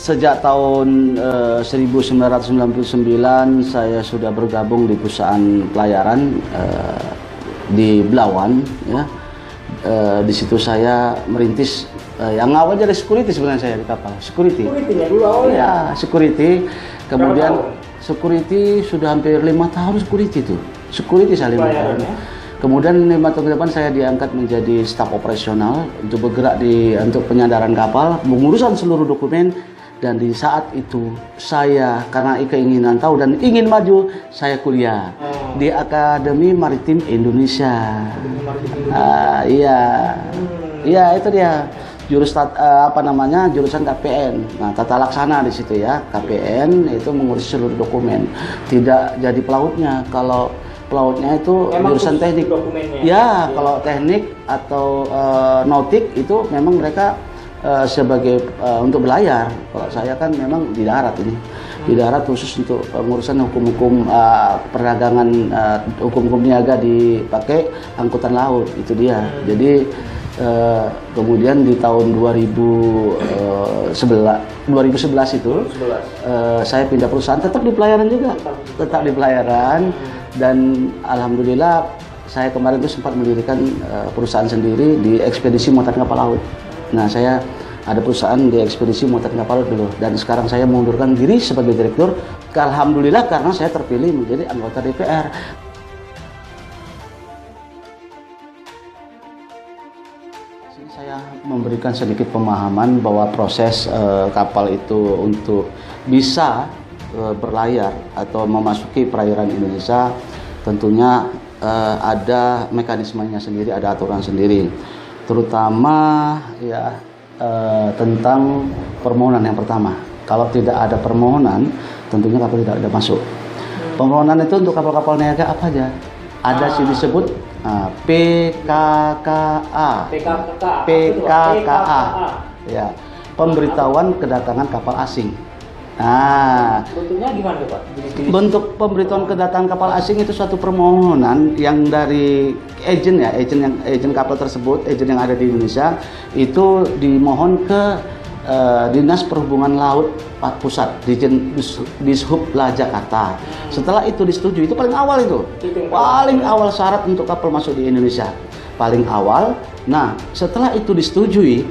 sejak tahun 1999 saya sudah bergabung di perusahaan pelayaran di Belawan, ya. Di situ saya merintis yang awal jadi security sebenarnya saya di kapal. Security. Security-nya dulu awalnya? Ya, security. Kemudian security sudah hampir 5 tahun security itu. Security saya 5 tahun. Kemudian 5 tahun ke depan saya diangkat menjadi staf operasional untuk bergerak untuk penyandaran kapal, pengurusan seluruh dokumen. Dan di saat itu saya karena keinginan tahu dan ingin maju, saya kuliah di Akademi Maritim Indonesia. Iya, iya itu dia jurusan jurusan KPN. Nah, tata laksana di situ ya, KPN itu mengurus seluruh dokumen. Tidak jadi pelautnya. Kalau pelautnya itu memang jurusan teknik. Ya, kalau teknik atau nautik itu memang mereka sebagai untuk belayar. Kalau saya kan memang di darat ini, di darat khusus untuk pengurusan hukum-hukum perdagangan, hukum-hukum niaga dipakai angkutan laut itu dia. Jadi kemudian di tahun 2011 itu saya pindah perusahaan, tetap di pelayaran juga, tetap di pelayaran. Dan alhamdulillah saya kemarin itu sempat mendirikan perusahaan sendiri di ekspedisi muatan kapal laut. Nah, saya ada perusahaan di ekspedisi muatan kapal laut dulu, dan sekarang saya mengundurkan diri sebagai direktur. Alhamdulillah karena saya terpilih menjadi anggota DPR. Sini saya memberikan sedikit pemahaman bahwa proses kapal itu untuk bisa berlayar atau memasuki perairan Indonesia tentunya ada mekanismenya sendiri, ada aturan sendiri. Terutama ya tentang permohonan yang pertama. Kalau tidak ada permohonan, tentunya kapal tidak ada masuk. Permohonan itu untuk kapal-kapal niaga apa aja? Ada sih disebut PKKA. PKKA. Ya, pemberitahuan kedatangan kapal asing. Nah, bentuknya gimana Pak? Bentuk pemberitahuan kedatangan kapal asing itu suatu permohonan yang dari agen kapal tersebut, agen yang ada di Indonesia itu dimohon ke Dinas Perhubungan Laut Pusat, Dishubla Jakarta. Setelah itu disetujui, itu paling awal itu. Paling awal syarat untuk kapal masuk di Indonesia. Paling awal. Nah, setelah itu disetujui,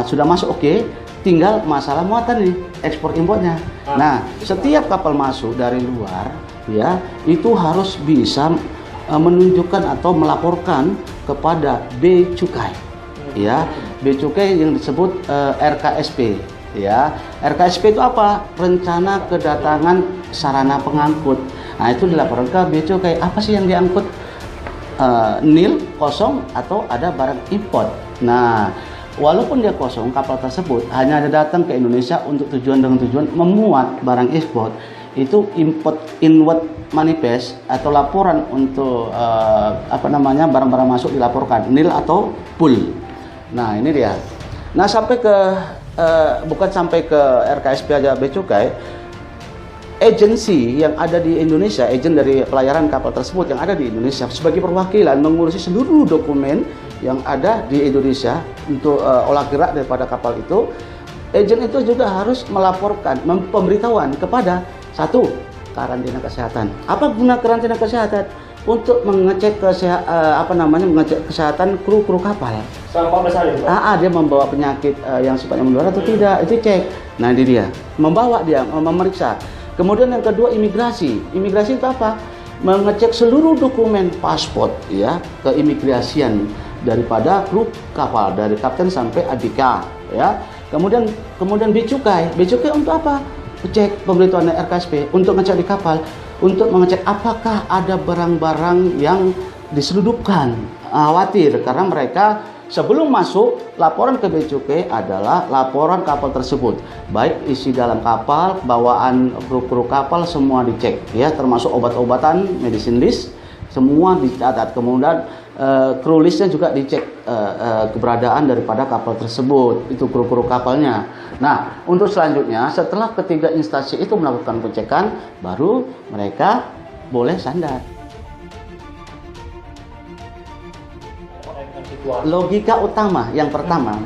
sudah masuk oke. Tinggal masalah muatan nih, ekspor impornya. Nah, setiap kapal masuk dari luar, ya, itu harus bisa menunjukkan atau melaporkan kepada Bea Cukai, ya, Bea Cukai yang disebut RKSP, ya. RKSP itu apa? Rencana kedatangan sarana pengangkut. Nah, itu dilaporkan ke Bea Cukai. Apa sih yang diangkut? Nil, kosong, atau ada barang import. Nah, walaupun dia kosong, kapal tersebut hanya ada datang ke Indonesia untuk tujuan memuat barang ekspor, itu import inward manifest atau laporan untuk barang-barang masuk dilaporkan nil atau pool. Nah, ini dia. Nah, sampai ke bukan sampai ke RKSP aja Bea Cukai, agensi yang ada di Indonesia, agen dari pelayaran kapal tersebut yang ada di Indonesia sebagai perwakilan mengurusi seluruh dokumen yang ada di Indonesia untuk olah gerak daripada kapal itu. Agen itu juga harus melaporkan, pemberitahuan kepada satu, karantina kesehatan. Apa guna karantina kesehatan? Untuk mengecek mengecek kesehatan kru kapal. Selama 14 hari, Pak? Dia membawa penyakit yang sifatnya menular atau tidak, itu cek. Nah, ini dia. Membawa dia, memeriksa. Kemudian yang kedua, imigrasi. Imigrasi itu apa? Mengecek seluruh dokumen paspor, ya, keimigrasian daripada kru kapal, dari kapten sampai ADK, ya. Kemudian Bea Cukai. Bea Cukai untuk apa? Cek pemberitahuan RKSP untuk ngecek di kapal, untuk mengecek apakah ada barang-barang yang diselundupkan. Khawatir karena mereka sebelum masuk, laporan ke Bea Cukai adalah laporan kapal tersebut, baik isi dalam kapal, bawaan kru kapal, semua dicek, ya, termasuk obat-obatan, medicine list, semua dicatat. Kemudian kru listnya juga dicek keberadaan daripada kapal tersebut, itu kru kapalnya. Nah, untuk selanjutnya setelah ketiga instansi itu melakukan pengecekan, baru mereka boleh sandar. Logika utama yang pertama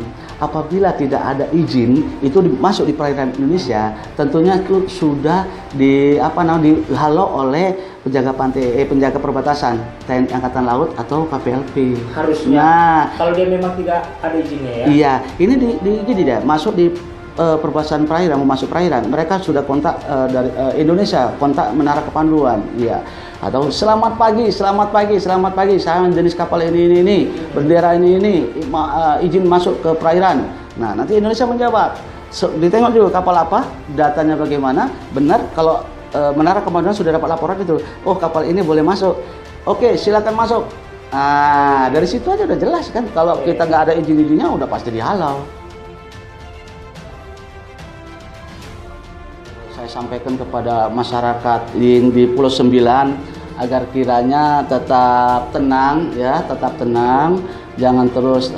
apabila tidak ada izin itu masuk di perairan Indonesia, tentunya itu sudah dihalau oleh penjaga pantai, penjaga perbatasan TNI Angkatan Laut atau KPLP. Harusnya. Nah, kalau dia memang tidak ada izinnya ya. Iya, ini gini dia masuk di perbatasan perairan, mau masuk perairan, mereka sudah kontak dari Indonesia, kontak Menara Kepanduan, iya. Atau selamat pagi, saya jenis kapal ini, bendera ini, izin masuk ke perairan. Nah, nanti Indonesia menjawab. Ditengok juga kapal apa, datanya bagaimana, benar kalau Menara Kepanduan sudah dapat laporan itu, oh kapal ini boleh masuk, oke silakan masuk. Nah, dari situ aja udah jelas kan, kalau kita nggak ada izin-izinnya udah pasti dihalau. Saya sampaikan kepada masyarakat di Pulau Sembilan agar kiranya tetap tenang ya, jangan terus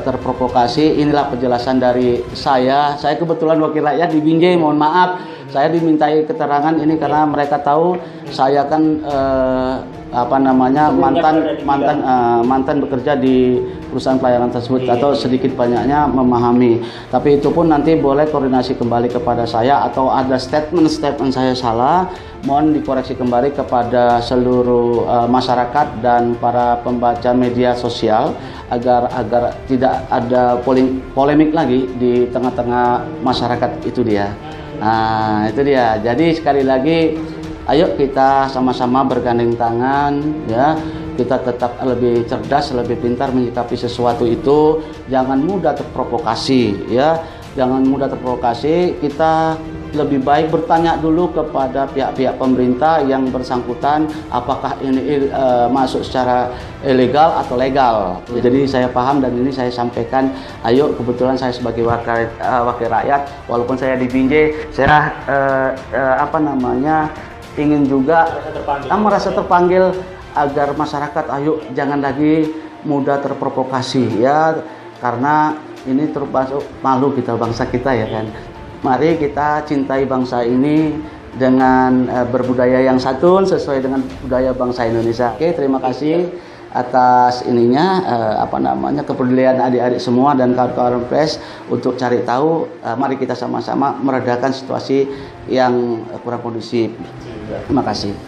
terprovokasi. Inilah penjelasan dari saya. Saya kebetulan wakil rakyat di Binjai, mohon maaf. Saya dimintai keterangan ini karena mereka tahu saya kan mantan bekerja di perusahaan pelayanan tersebut atau sedikit banyaknya memahami. Tapi itu pun nanti boleh koordinasi kembali kepada saya atau ada statement saya salah, mohon dikoreksi kembali kepada seluruh masyarakat dan para pembaca media sosial agar tidak ada polemik lagi di tengah-tengah masyarakat itu dia. Nah, itu dia. Jadi sekali lagi ayo kita sama-sama bergandeng tangan ya. Kita tetap lebih cerdas, lebih pintar menyikapi sesuatu itu. Jangan mudah terprovokasi ya. Jangan mudah terprovokasi. Kita lebih baik bertanya dulu kepada pihak-pihak pemerintah yang bersangkutan apakah ini masuk secara ilegal atau legal. Jadi saya paham dan ini saya sampaikan. Ayo, kebetulan saya sebagai wakil rakyat, walaupun saya di Binjai, saya ingin juga merasa terpanggil agar masyarakat ayo jangan lagi mudah terprovokasi ya, karena ini termasuk malu kita, bangsa kita ya kan. Mari kita cintai bangsa ini dengan berbudaya yang santun sesuai dengan budaya bangsa Indonesia. Oke, terima kasih atas kepedulian adik-adik semua dan kawan-kawan pers untuk cari tahu. Mari kita sama-sama meredakan situasi yang kurang kondusif. Terima kasih.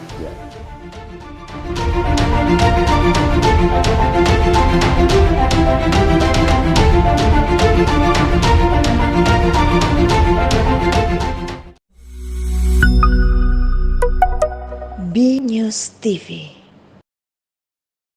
B News TV.